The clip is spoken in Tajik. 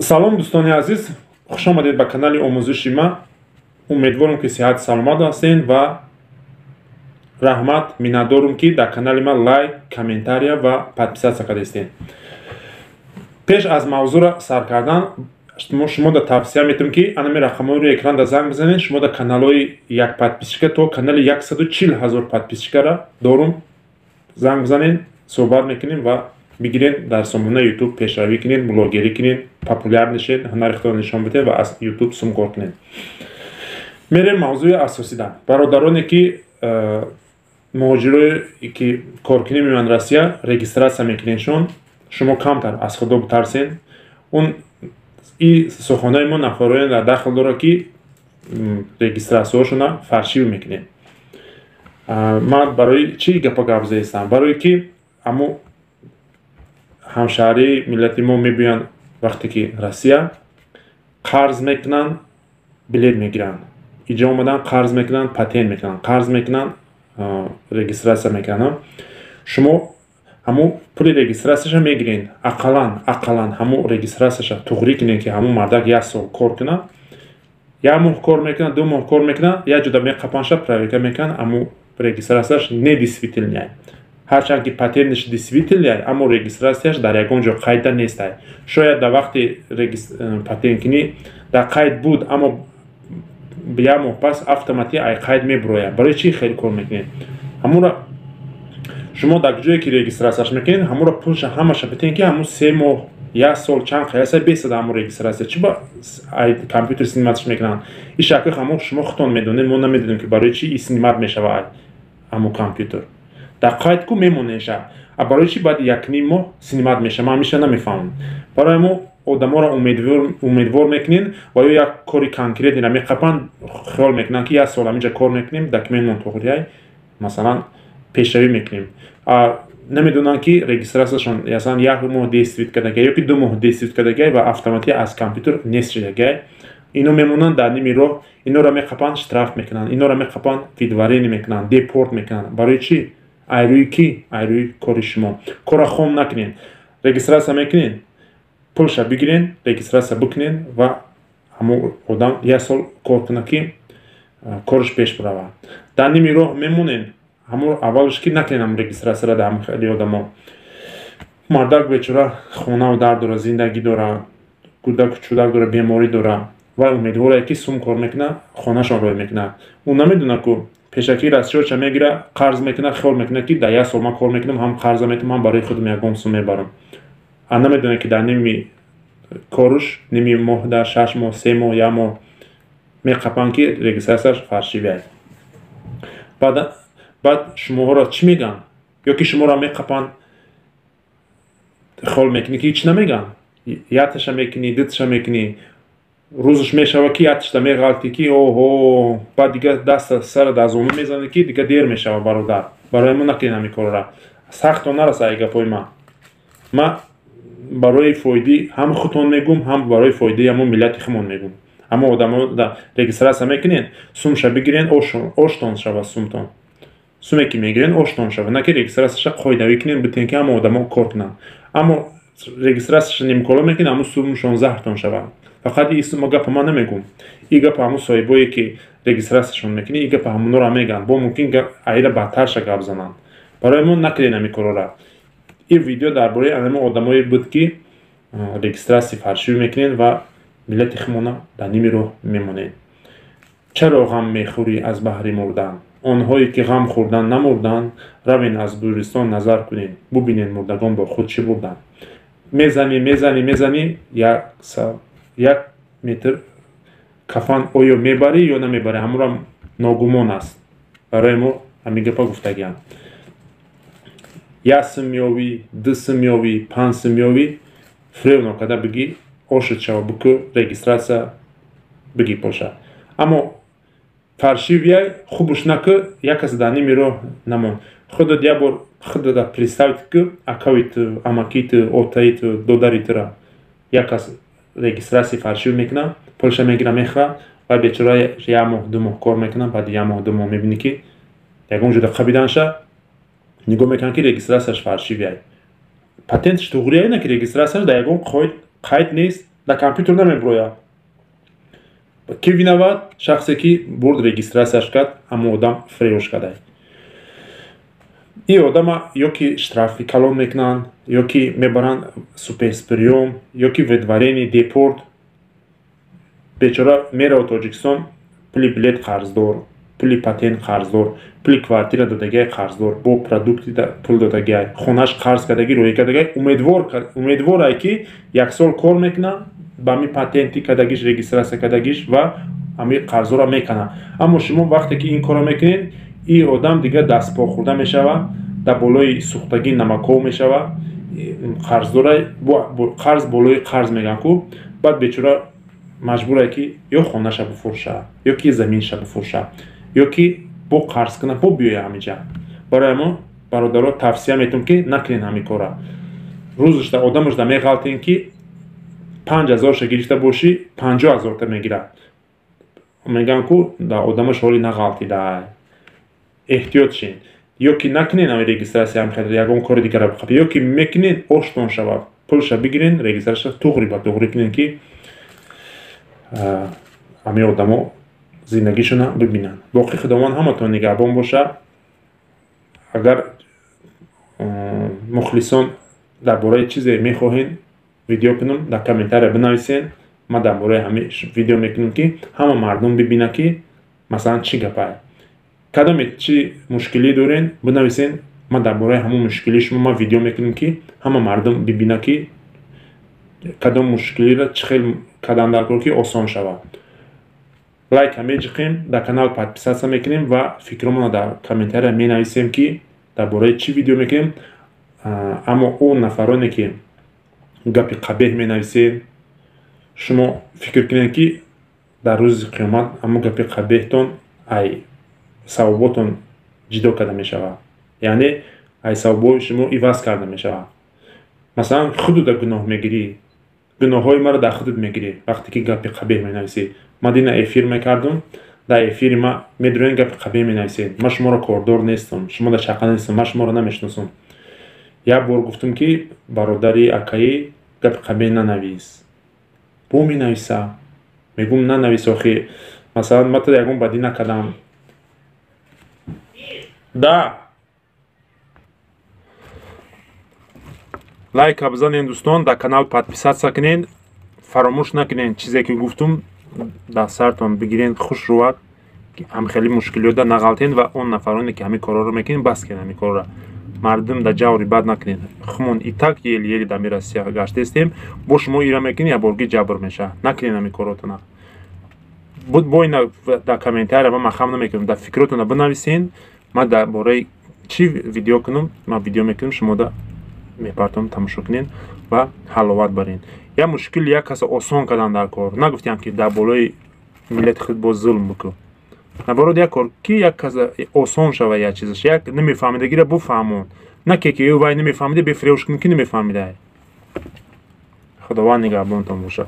Салом дӯстони азиз, хуш омадед ба канали омӯзиши ма. Умедворам ки сеҳат саломат ҳастед ва раҳмат миннатдорам ки дар канали ма лайк, комментария ва подписатсия кардастед. Пеш аз мавзӯъро сар кардан шумо да тавсия метавонем ки анами рақамҳои рӯи экран да занг бизанед. Шумо да каналҳои як подписчика то канали 140 000 подписчикара дорум занг бизанед, суҳбат мекунем ва бигирен дар сомонаи YouTube пешравӣ кунед, блогерӣ кунед, популяр нишед, ҳунари худро нишон бидед ва аз YouTube сум кор кунед. Мерем мавзӯи асосида. Бародароне ки муҳоҷирое ки коркунӣ меоянд Россия, регистратсия мекунедшон, шумо камтар аз худо битарсед. И суханои мо нафароян дахл дорад ки регистратсияҳошона фаршивӣ мекунед. Ман барои чӣ гапа гап застам? Барои ки аммо ҳамшаҳрии миллати мо мебоянд вақте ки Россия қарз мекунанд, билет мегиранд. Иҷо омадан қарз мекунанд, патент мекунанд, қарз мекунанд, регистратсия мекунанд. Шумо ҳамун пули регистратсияша мегиред. Ақаллан ҳамун регистратсияша туғрӣ кунед ки ҳамун мардак 1 сол кор кунад. 1 моҳ кор мекунад, 2 моҳ кор мекунад, як ҷода меқапанша проверка мекунанд, ҳамун регистратсияш недействителняй. Ҳарчанд ки патентиш действителяй, аммо регистратсияш дар ягон ҷо қайда нестай. Шояд дар вақти патенткунӣ дар қайд буд, аммо 1 моҳ пас автоматик ай қайд мебурояд. Барои чӣ хел кор мекунед? Ҳамунро шумо дар ҷое ки регистратсияш мекунед, ҳамунро пулша ҳамаша битен ки ҳамун 3 моҳ, 1 сол чанд қияса бесада ҳамун регистратсия. Чӣ ба ай компютер сниматш мекунанд? Ин шакли ҳамун шумо худтон медонед, мо намедонем ки барои чӣ ин снимат мешавад ҳамун компютер. Дар қайд ку мемонеша. А барои чӣ баъди 1-ним моҳ снимат меша? Ман ҳамеша намефаҳмам. Барои мо одаморо умедвор мекунем ва ё як кори конкретира меқапанд, хиёл мекунанд ки 1 сол ҳаминҷа кор мекунем, документмон туғрияй, масалан пешравӣ мекунем. Намедонанд ки регистратсияшон ясан 1 моҳ действит кардагай ё ки 2 моҳ действит кардагай ва автоматик аз компютер нест шудагай. Ино мемонанд дар ними роҳ, инора меқапанд, штраф мекунанд, инора меқапанд, видварение мекунанд, депорт мекунанд. Барои чӣ? Айрӯи ки? Айрӯи кори шумо. Кора хом накунед. Регистратсия мекунед, пулша бигиред, регистратсия бикунед ва ҳамун одам 1 сол кор кунад ки кориш пеш баравад. Дар ними роҳ мемонед, ҳамун аввалш ки накунед ҳамун регистратсияра дар ҳамун хеле одамо. Мардак бечора хонаву дар дора, зиндагӣ дора, кӯдаку чӯдак дора, беморӣ дора ва умедворе ки сум кор мекунад, хонашон роҳ мекунад. Ӯ намедонад ку пешакӣ расчётша мегира, қарз мекунад, хиёл мекунад ки дар 1 сол ман кор мекунам, ҳам қарза метавонам, ҳам барои худам ягон сум мебарам. Намедонад ки дар ними корш, ними моҳ, дар 6 моҳ, 3 моҳ, 1 моҳ меқапанд ки регистратсияш фаршивияд. Баъд шумоҳоро чӣ меган? Ё ки шуморо меқапанд, хиёл мекунӣ ки ҳеч намеган. Яташа мекунӣ, диташа мекунӣ. Рӯзаш мешава ки яташда меғалти ки оҳо, баъд дигар даста сара дар зону мезанӣ ки дигар дер мешава бародар. Барои мо накунед ҳамин корра. Сахтон нараса ай гапои ман. Ман барои фоидаи ҳам худтон мегӯм, ҳам барои фоидаи ҳамон миллати худмон мегӯм. Аммо одамо да регистратсия мекунед, сумша бигирен, оштон шава сумтон. Суме ки мегирен оштон шава, на ки регистратсияша қоидавӣ кунед битен ки ҳамон одамо кор кунанд. Аммо регистратсияша нимкоро мекунед, ҳамон сумшон заҳртон шава. Фақат ин гапа ман намегӯм. Ин гапа ҳамун соҳибое ки регистратсияшон мекунед, ин гапа ҳамунора мегӯянд. Бо мумкин айра бадтарша гап зананд. Барои мо накунед ҳамин корора. Ин видео дар бораи ҳамон одамое буд ки регистратсия фаршивӣ мекунед ва миллати худмона дар ними роҳ мемонед. Чаро ғам мехӯрӣ аз баҳри мурдан? Онҳое ки ғам хӯрдан намурданд, равен аз гӯристон назар кунед, бубинед мурдагон бо худ чӣ бурданд. Мезанӣ 1 метр кафан оё мебарӣ ё намебарӣ, ҳамонро ногумон аст. Барои мо ҳамин гапа гуфтагиам. 1 сум меёвӣ, 2 сум меёвӣ, 5 сум меёвӣ, фрев накарда бигӣ ошид шава бикӯ регистратсия бигӣ поша. Аммо фаршивияй хубуш накӯ, як кас дар ними роҳ намон. Худат як бор худата представите ки акавиту, амакиту, отаиту, додаритура як кас регистратсия фаршивӣ мекунад, пулша мегира мехӯрад ва бечора 1 моҳ, 2 моҳ кор мекунад, баъди 1 моҳ, 2 моҳ мебинӣ ки ягон ҷода қабиданша нигоҳ мекунанд ки регистратсияш фаршивияй. Патентиш туғрияй на ки регистратсияш дар ягон қайд нест, در کامپیوتر نمیبروید. کی وینود؟ شخصی که برد رجیستراسیش کرد اما آدم فریوش کرده. این آدم یا که اشترافی کلان میکنن یا که میبرن سوپرسپریوم یا که ودوارین دیپورت بیچاره میره و تاجیکستان پلی بلیت قرضدار، پلی پاتین قرضدار، پلی کوارتیر دادگی قرضدار، با پروداکتی پول دادگی، خونش قرض کردگی روی کردگی، امیدواره که یک سال کار میکنه با می پاتنتی کردگیش رجیستراسیون کردگیش و امی قرض را میکنه. اما شما وقتی که این کارو میکنین این آدم دیگه دست پا خورده میشوه، در بالای سوختگی نمکو میشوه، قرض بالای قرض میگن کو، بعد بیچاره مجبوره که یا خونه‌ش بفروشه یا که زمینش بفروشه یا که با قرض کنه با بیایه همینجا. برای ما برادرها توصیه میتونم که نکنین همین کارا. روزش در آدمش در میغلطین که 5000 گرفته باشی 50000 تا میگیره. میگن که در آدمش حالی نغلطیده. احتیاط شین. یا که نکنین همین رجیستراسیون هم خیلی یکم کار دیگه را بخوابی یا که میکنین آشتون شود پولش بگیرین رجیستراسیون توغری با توغری کنین که همه آدما زندگیشون ببینن. باقی خداوند همتون نگهبان باشه. اگر مخلصان درباره چیزی میخواهین ویدیو کنم در کامنتار بنویسین. ما درباره همه ویدیو میکنم که همه مردم ببینن که مثلا چی گپه، کدام چی مشکلی دارین بنویسین. ما درباره همون مشکلی شما ویدیو میکنم که همه مردم ببینن که کدام مشکلی را چخیل کدام در کار که آسان شود. لایک هم میجقیم، در کانال پادپیساسا میکنیم و فکرمون در کامنتار می نویسیم که درباره چی ویدیو میکنیم. اما اون نفرانی که گپی قبیح می نویسین شما فکر کنین که در روز قیامت اما گپی قبیحتون ای ثوابتون جدا کرده می شود. یعنی ای ثواب شما عوض کرده می شود. مثلا خودت در گناه میگیری، گناه های ما را در خودت میگیری وقتی که گپی قبیح می نویسی. ما دینا افیر میکردم، در افیر ما میدونین گپ قبیح می نویسین. ما شما را کاردار نیستم، شما در شقه نیستم، ما شما را نمیشناسم. یک بار گفتم که برادری اکایی گپ قبیح ننویس. بو می نویسه. میگم ننویس آخی. مثلا ما تا یکم بدی نکردم. دا لایک بزنین دوستان، در کانال پادپیساسا کنین، فراموش نکنین چیزی که گفتم در سرتون بگیرین خوش روات که هم خیلی مشکلی دا نغلطین و اون نفرانی که همین کارا رو میکنین بس کنین همین کارا. مردم در جوری بد نکنین. خمون ایتاک یلی در میرسیا گشته استیم با شما ایرا میکنین یا بورگی جبر میشه. نکنین همین کاراتون. بود با این در کامنتار ما خم نمیکنم، در فکراتون بنویسین. ما در باره چی ویدیو کنم ما ویدیو میکنم شما دا میپرتم تماشا کنین و حلاوت برین. یا مشکل یک کس آسان کردن در کار. نگفتیم که در بالای ملت خود با ظلم بکن. نبرد یک کار که یک کس آسان شوه یا چیزش یک نمیفهمیدگی را بفهمون. نه که او وای نمیفهمیده بفریوش کنی که نمیفهمیده. خداوند نگهبانتون باشه.